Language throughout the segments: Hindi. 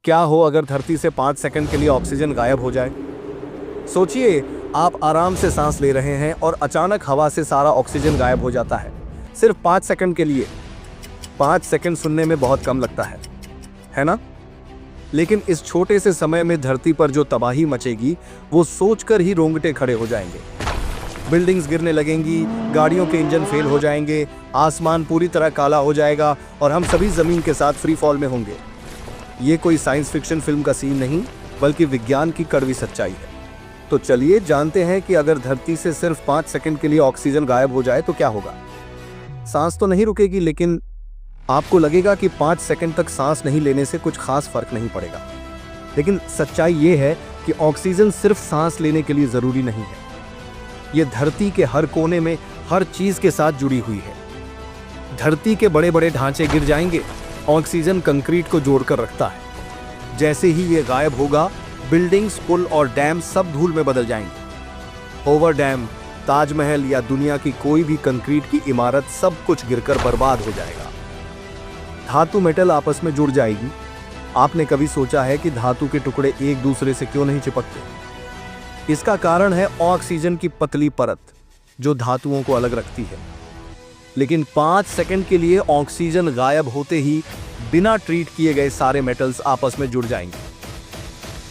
क्या हो अगर धरती से 5 सेकंड के लिए ऑक्सीजन गायब हो जाए? सोचिए, आप आराम से सांस ले रहे हैं और अचानक हवा से सारा ऑक्सीजन गायब हो जाता है, सिर्फ 5 सेकंड के लिए। 5 सेकंड सुनने में बहुत कम लगता है ना? लेकिन इस छोटे से समय में धरती पर जो तबाही मचेगी, वो सोचकर ही रोंगटे खड़े हो जाएंगे। बिल्डिंग्स गिरने लगेंगी, गाड़ियों के इंजन फेल हो जाएंगे, आसमान पूरी तरह काला हो जाएगा और हम सभी जमीन के साथ फ्री फॉल में होंगे। ये कोई साइंस फिक्शन फिल्म का सीन नहीं, बल्कि विज्ञान की कड़वी सच्चाई है। तो चलिए जानते हैं कि अगर धरती से सिर्फ 5 सेकंड के लिए ऑक्सीजन गायब हो जाए तो क्या होगा। सांस तो नहीं रुकेगी, लेकिन आपको लगेगा कि 5 सेकंड तक सांस नहीं लेने से कुछ खास फर्क नहीं पड़ेगा। लेकिन सच्चाई ये है कि ऑक्सीजन सिर्फ सांस लेने के लिए जरूरी नहीं है। ये धरती के हर कोने में हर चीज के साथ जुड़ी हुई है। धरती के बड़े बड़े ढांचे गिर जाएंगे, ऑक्सीजन कंक्रीट को जोड़कर रखता है। जैसे ही ये गायब होगा, बिल्डिंग्स, पुल और डैम सब धूल में बदल जाएंगे। ओवर डैम, ताजमहल या दुनिया की कोई भी कंक्रीट की इमारत, सब कुछ गिरकर बर्बाद हो जाएगा। धातु मेटल आपस में जुड़ जाएगी। आपने कभी सोचा है कि धातु के टुकड़े एक दूसरे से क्यों नहीं चिपकते? इसका कारण है ऑक्सीजन की पतली परत, जो धातुओं को अलग रखती है। लेकिन 5 सेकंड के लिए ऑक्सीजन गायब होते ही बिना ट्रीट किए गए सारे मेटल्स आपस में जुड़ जाएंगे।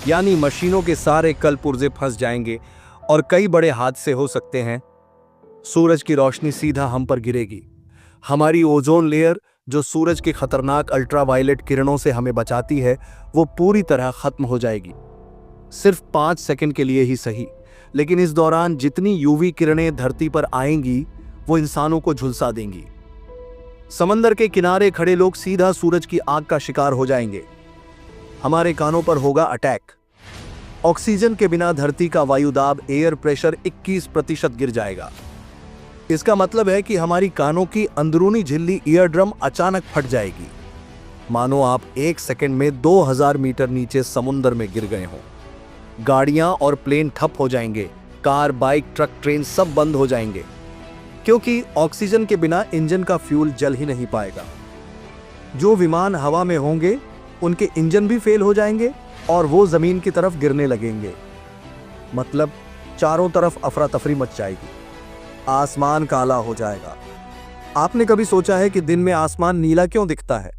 यानी मशीनों के सारे कल पुर्जे फंस जाएंगे और कई बड़े हादसे हो सकते हैं। सूरज की रोशनी सीधा हम पर गिरेगी। हमारी ओजोन लेयर, जो सूरज के खतरनाक अल्ट्रावायलेट किरणों से हमें बचाती है, वो पूरी तरह खत्म हो जाएगी। सिर्फ 5 सेकंड के लिए ही सही, लेकिन इस दौरान जितनी यूवी किरणें धरती पर आएंगी, वो इंसानों को झुलसा देंगी। समंदर के किनारे खड़े लोग सीधा सूरज की आग का शिकार हो जाएंगे। हमारे कानों पर होगा अटैक। ऑक्सीजन के बिना धरती का वायुदाब, एयर प्रेशर 21% गिर जाएगा। इसका मतलब है कि हमारी कानों की अंदरूनी झिल्ली, ईयर ड्रम, अचानक फट जाएगी, मानो आप 1 सेकंड में 2000 मीटर नीचे समुद्र में गिर गए हों। गाड़ियां और प्लेन ठप हो जाएंगे, कार, बाइक, ट्रक, ट्रेन सब बंद हो जाएंगे, क्योंकि ऑक्सीजन के बिना इंजन का फ्यूल जल ही नहीं पाएगा। जो विमान हवा में होंगे, उनके इंजन भी फेल हो जाएंगे और वो जमीन की तरफ गिरने लगेंगे। मतलब चारों तरफ अफरा तफरी मच जाएगी, आसमान काला हो जाएगा। आपने कभी सोचा है कि दिन में आसमान नीला क्यों दिखता है?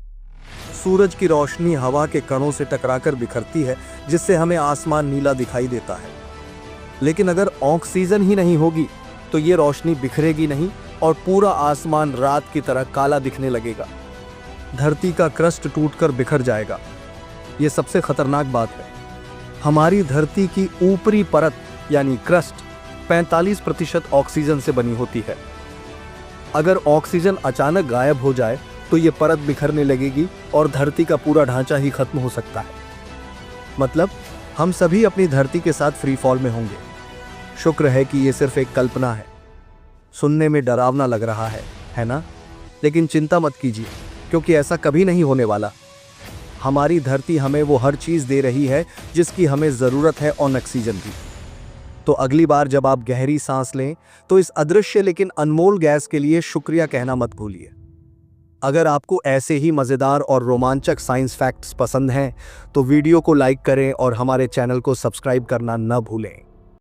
सूरज की रोशनी हवा के कणों से टकराकर बिखरती है, जिससे हमें आसमान नीला दिखाई देता है। लेकिन अगर ऑक्सीजन ही नहीं होगी तो ये रोशनी बिखरेगी नहीं और पूरा आसमान रात की तरह काला दिखने लगेगा। धरती का क्रस्ट टूटकर बिखर जाएगा। ये सबसे खतरनाक बात है। हमारी धरती की ऊपरी परत यानी क्रस्ट 45% ऑक्सीजन से बनी होती है। अगर ऑक्सीजन अचानक गायब हो जाए तो ये परत बिखरने लगेगी और धरती का पूरा ढांचा ही खत्म हो सकता है। मतलब हम सभी अपनी धरती के साथ फ्री फॉल में होंगे। शुक्र है कि ये सिर्फ एक कल्पना है। सुनने में डरावना लग रहा है ना? लेकिन चिंता मत कीजिए, क्योंकि ऐसा कभी नहीं होने वाला। हमारी धरती हमें वो हर चीज दे रही है जिसकी हमें जरूरत है, और ऑक्सीजन भी। तो अगली बार जब आप गहरी सांस लें, तो इस अदृश्य लेकिन अनमोल गैस के लिए शुक्रिया कहना मत भूलिए। अगर आपको ऐसे ही मजेदार और रोमांचक साइंस फैक्ट्स पसंद हैं, तो वीडियो को लाइक करें और हमारे चैनल को सब्सक्राइब करना न भूलें।